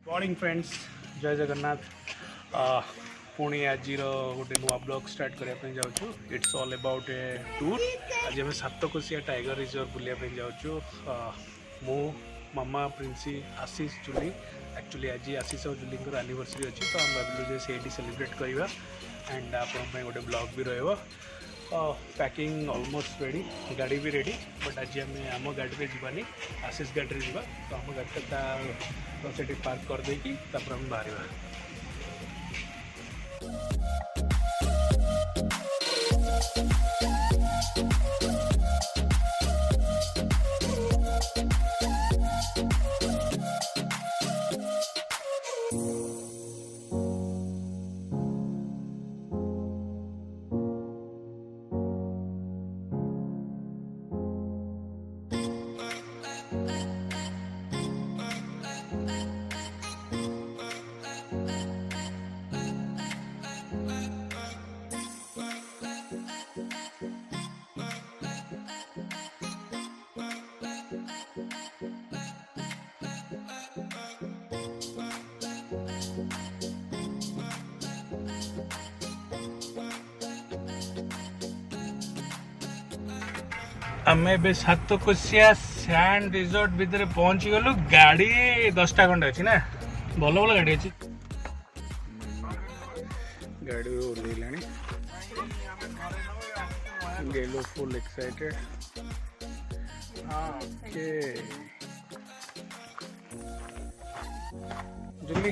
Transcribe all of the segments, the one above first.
Morning friends, जय जगन्नाथ। पुणी आज गोटे नुआ ब्लॉग स्टार्ट करने जाऊँ। It's all about A tour. आज आम सातकोशिया टाइगर रिजर्व बुलाया जाऊँ। मु मामा प्रिंसी आशीष जुली। एक्चुअली आज आशीष और जुली एनिवर्सरी अच्छी, तो हम भाविलु से सेलिब्रेट करवा एंड आप गोटे ब्लॉग भी रहा। पैकिंग ऑलमोस्ट रेडी, गाड़ी भी रेडी, बट आज आम गाड़ी में जीवानी, आशीष गाड़ी में जीवा। तो आम गाड़ी से पार्क कर देकी हम बाहर। आम ए सातकोशिया सैंड रिजॉर्ट भितर पहुंची गलु। गाड़ी 10टा खंडे अच्छी ना, भल भल गाड़ी अच्छी। गाड़ी ओह्लैला गेलो फुल एक्साइटेड। ओके जुली,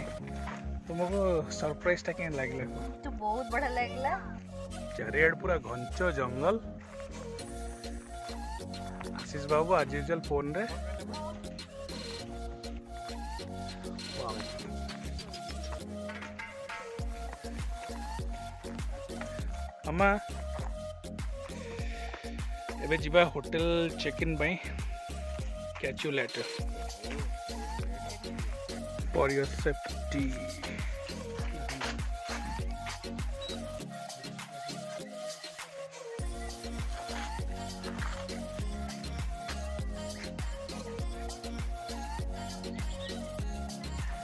तुमको सरप्राइज टा केन लागला? तो बहुत बड़ा लगला। चारियाड पूरा घंच जंगल। आशीष बाबू आज यूजुअल फोन रे। अम्मा एबे जीवा होटल चेक इन बाई। Catch you later for your safety.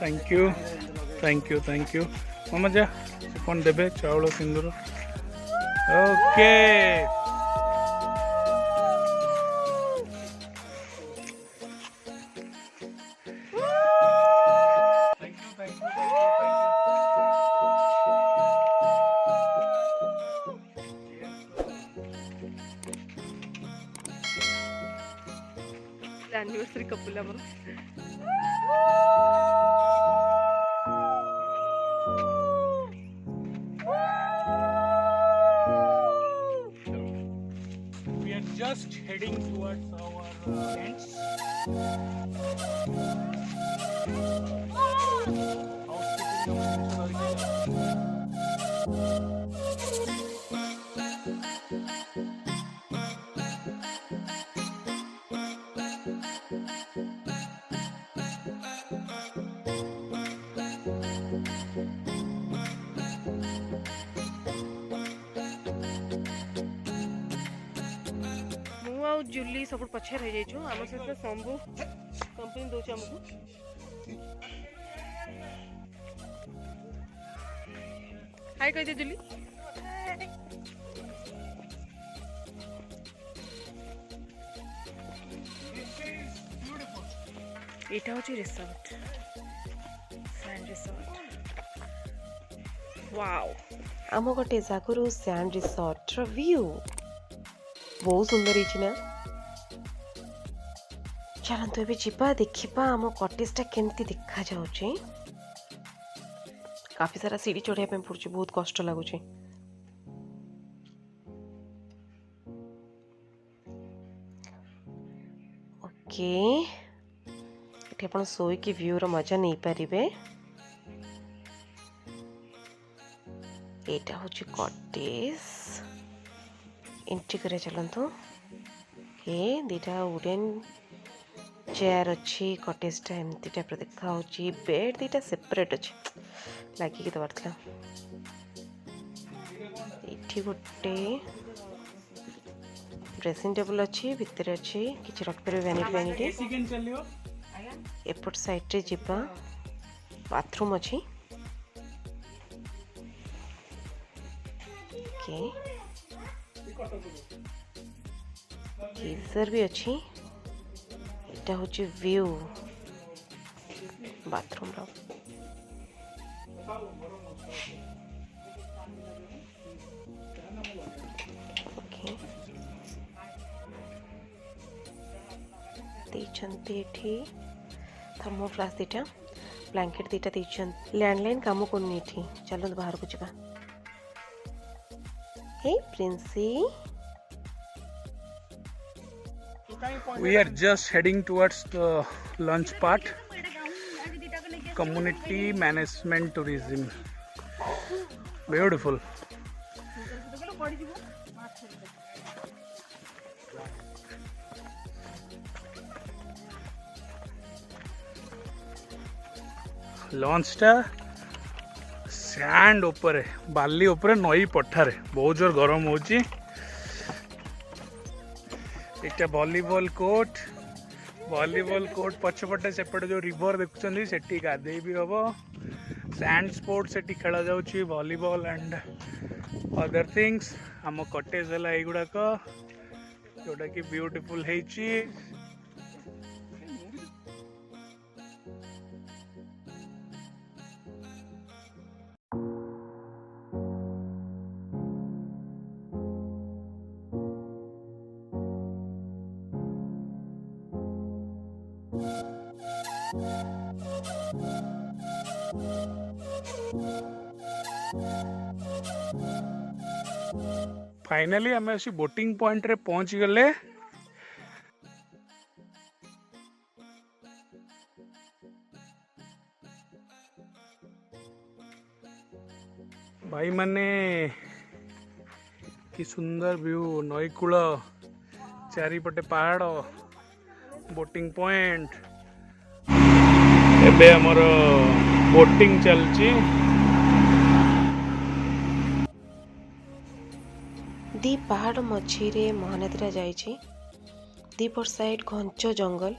Thank you thank you thank you. मामा जा कौन देबे चावल सिंदूर। ओके एनिवर्सरी कपुल हमर। We are just heading towards our tents. जुली सब पछे रह जाइछु। आम सहित शंभु कंपनी दउछ हमको। हाय कह दे जुली। एटा होची रिसोर्ट, सैंड रिसोर्ट। वाओ, आम गोटे जागरु सैंड रिसोर्ट रो व्यू बहुत सुंदर है ना। चलते ए जीवा देखा आम कटेजटा केमती देखा जाउछे। काफी सारा सीढ़ी चढ़िया पड़ुଛି, बहुत कष्ट लगुच। ओके एठी अपन सोई की व्यू रो मजा नहीं पारिबे। एटा होची कॉटेज एंट्री करे चलंतु। हे दीटा वुडन चेयर अच्छी कॉटेज टा एमती टाइप देखा होची। बेड दीटा सेपरेट अच्छी लागी कि दबारथला। एठी गोटे ड्रेसिंग टेबल अच्छी भितर अच्छी किछि रख पर वैनिटी वैनिटी। एपट साइड रे जिबा बाथरूम अच्छी। ओके गीजर भी अच्छी। एटा होची व्यू बाथरूम रो। ओके देइछंती एठी थर्मोफ्लास्क दीटा ब्लैंकेट दीटा देइछंती। लैंडलाइन काम करनी एठी। चलो बाहर को जिबा। हे Princy We are just heading towards the lunch part. Community management tourism. Beautiful. Launch टा सैंड ऊपर बाली ऊपर नई पठारे बहुत जोर गरम होची। एक वॉलीबॉल कोर्ट पछपटे सेपटे जो रिवर देखुं सेठी गाधे भी हम। सैंड स्पोर्ट्स सेठी खेला जाउची वॉलीबॉल एंड अदर थिंग्स। आम कटेज है युड़ाक जोटा कि ब्यूटीफुल है। फाइनली आम असी बोटिंग पॉइंट रे पहुंच गले। भाई माने कि सुंदर व्यू नईकूल चारिपटे पहाड़ बोटिंग पॉइंट। एबे हमर बोटिंग चलची। दी पहाड़ मझीरे महानदीरा जाइछि। दीपर साइड घंच जंगल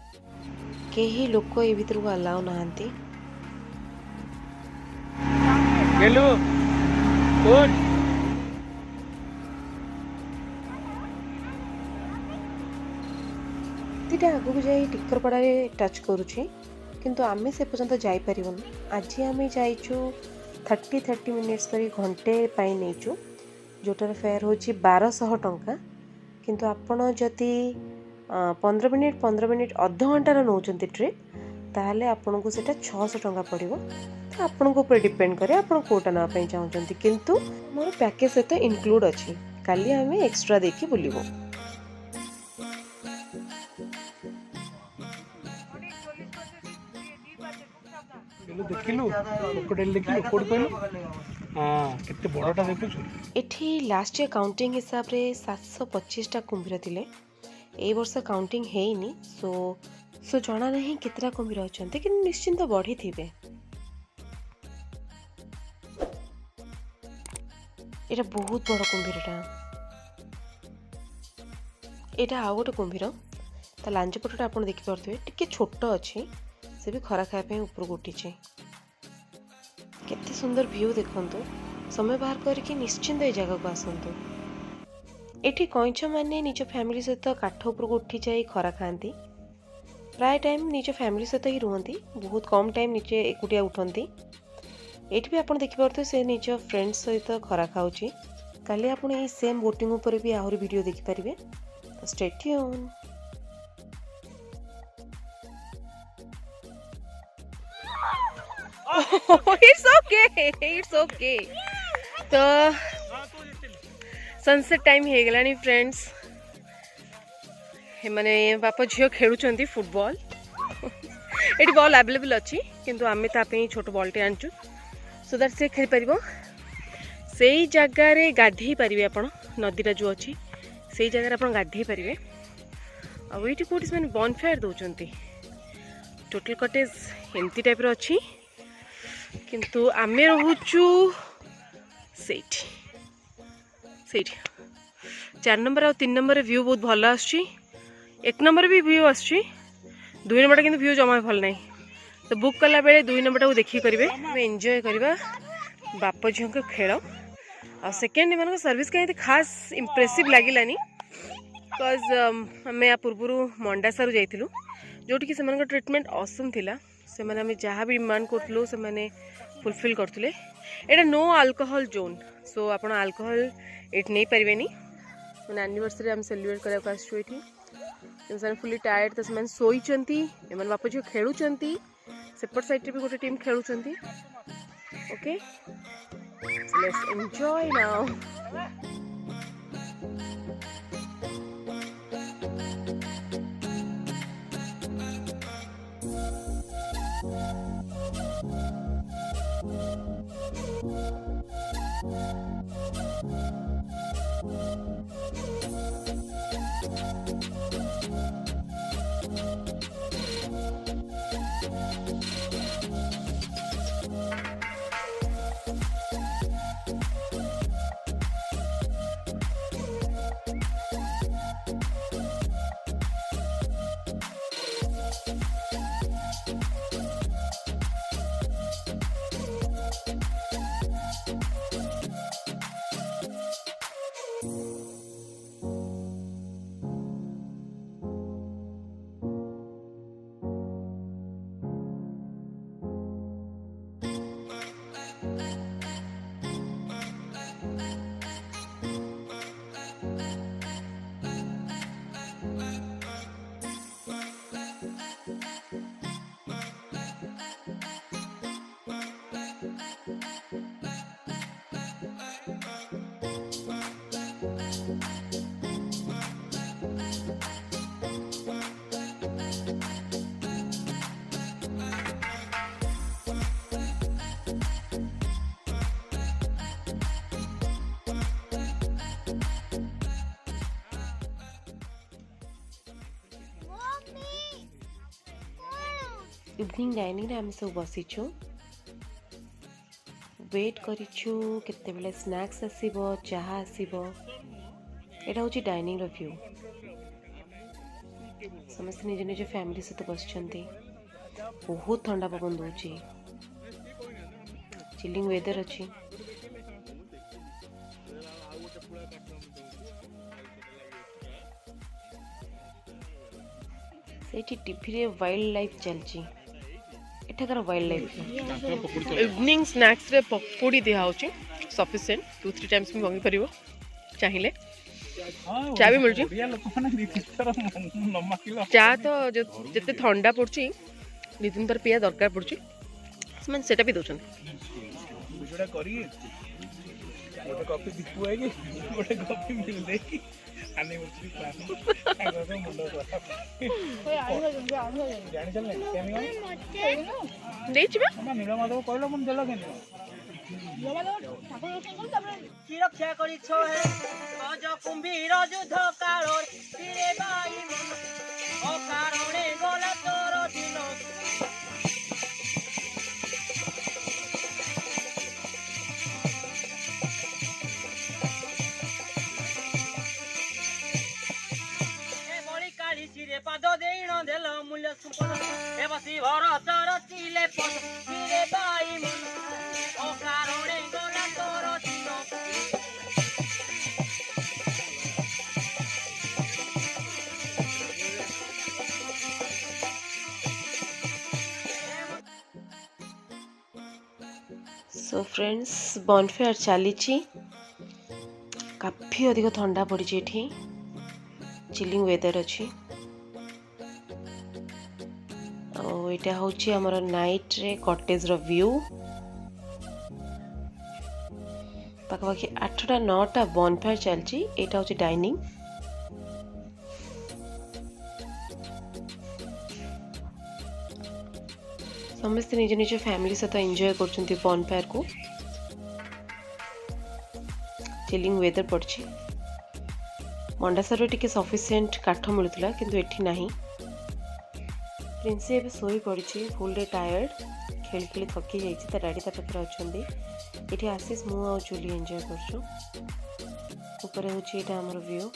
केही लोक ए भितर को अलाउ नहांती। गेलु गुड दीटा आगु को जाई टिकरपड़ा रे टच करूछि किंतु आमे से पर्यंत जाई परिबन। आज आमे जाइछु 30 मिनिट्स करी घंटे पाई नेचु जोटार फेयर होची 1200 टंका। किंतु आपण जदि 15 मिनिट अध घंटार नौचंती ट्रिप ताहले आपन को सेटा 600 टंका पड़िबो। तो आपन को ऊपर डिपेंड करे आपन कोटा ना पई चाहउचंती। किंतु मोर पैकेज सहित इंक्लूड अछि। काली हमें एक्स्ट्रा देखि बुलिबो। देखिलु क्रोकोडाइल देखिलु कोड कहलु। हां केते बड़टा देखुछु। एठी लास्ट ईयर काउंटिंग हिसाब रे 725 टा कुंभीर थिले। ए वर्ष काउंटिंग हेइनी सो जाना नहीं कितना कुंभीर अछंते कि निश्चिंत बढ़ी थिबे। एटा बहुत बड़ कुंभीरटा। एटा आ गोटे कुंभीर ता लांज पटटा आपण देखि परथबे टिके छोट अछि। से भी खरा खाए पे ऊपर उठी केते सुंदर व्यू देखंतु। समय बाहर करके निश्चिंत ए जगह को आसंतु। एठी कइछ माने निज फैमिली सहित काठ ऊपर उठी जाई खरा खांती। प्राय टाइम निज फैमिली सहित ही रुहंती। बहुत कम टाइम नीचे एकुटिया उठंती। एठी भी आपण देखि परथु से निज फ्रेंड्स सहित खरा खाउची। काली आपण ए सेम बोटिंग ऊपर भी आहुरी वीडियो देखि परिबे। तो स्टे ट्यून। It's okay. तो सनसेट टाइम हो गलानी फ्रेंड्स। माने बापा झियो खेलुचंती फुटबॉल। ये बॉल अवेलेबल अच्छी किंतु आम ताप छोट बॉलटे आणचु सो दैट से खेल पार से जगार गाधे पारे आप नदीटा जो अच्छी से जगार आप गाधे पारे आईटी कौटी से बॉनफायर दौरान टोटल कटेज एमती टाइप अच्छी किंतु आमे रोचु से 4 नंबर और 3 नंबर व्यू बहुत भल आसुची 1 नंबर भी व्यू आसुची 2 नंबर किंतु व्यू जमा भल नहीं तो बुक कला बेले 2 नंबर को देखिए करेंगे एंजॉय करवा बाप झील को खेल आ सेकेंड मान सर्विस कहीं खास इम्प्रेसिव लगिलानी बिकज आम या पूर्व मंडासारू जाइलु जोटि से ट्रिटमेंट असम थिला से माने जहाँ भी डिमांड करूँ से फुलफिल करते यहाँ नो अल्कोहल जोन सो आप अल्कोहल ये नहीं पारे मैंने एनिवर्सरी आम सेलिब्रेट करने आसुँ फुली टायर्ड तो से शोचती बाप झील खेलुं सेपट साइड भी गोटे टीम खेलुं okay so let's enjoy now. Evening dining आम सब बसीचु वेट करिछु केते बेले स्नैक्स आसीबो चाहा आसीबो एटा होची डाइनिंग रो व्यू समस्त निज निज फैमिली सहित बसचंती बहुत ठंडा पवन दउची चिलिंग वेदर अच्छी सेठी टीवी रे वाइल्ड लाइफ चलची एठाकर वाइल्ड लाइफ इवनिंग स्नैक्स रे पकोड़ी दिया होची सफिशिएंट 2-3 टाइम्स में मंगी परिबो चाहिए चा भी मिलची चा तो जते ठंडा पड़ची नितिन तर पिया दरकार पड़ची मन सेटा भी दोछन बुझड़ा करी गोटे कॉफी दिखु आगे गोटे कॉफी मिल देकी आने मुझे प्लान आगे तो मुंडो ओए आने जानी चलने केनी देछ बे हम नीला माधव कहलो मन देलो केनी सुरक्षा करी छो है अज कुंभीर युद्ध काल रे बाई मन ओ कारणे गला तोर दिन पाद देण देल मूल्य सुपन ए बसी भरत रचिले पद रे बाई मन ओ कारणे गला तोर दिन सो फ्रेंड्स बॉनफेयर चली काफी अधिक ठंडा पड़ी एठी चिलिंग वेदर अच्छी यहाँ हूँ आमर नाइट रे कटेज रो व्यू पाखापाखि 8टा 9टा बॉनफायर चलची एटा हूँ डाइनिंग समस्ते निज निज फैमिली सहित एंजॉय कर बॉनफायर को। चिलिंग वेदर पड़ी मंडासर टिके सफिशिएंट काठ मिलूला किंतु एठी नहीं। प्रिंसी एबे सोई पड़ी फुल डे टायर्ड खेल खेली थकी जाइए डैडी ता पाखे अच्छा ये आशीष मु आ जूली एंजॉय कर आमर व्यू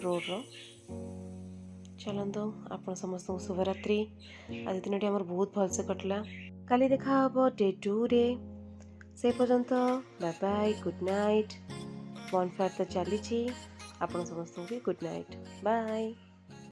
रोड रो। चलते आप समस्त शुभरात्रि। आज दिन आम बहुत भलसे कटला। काली देखा हम डे 2 रे। से पर्यंत bye bye good night. Bonfire तो चली। आप समस्त गुड नाइट बाय।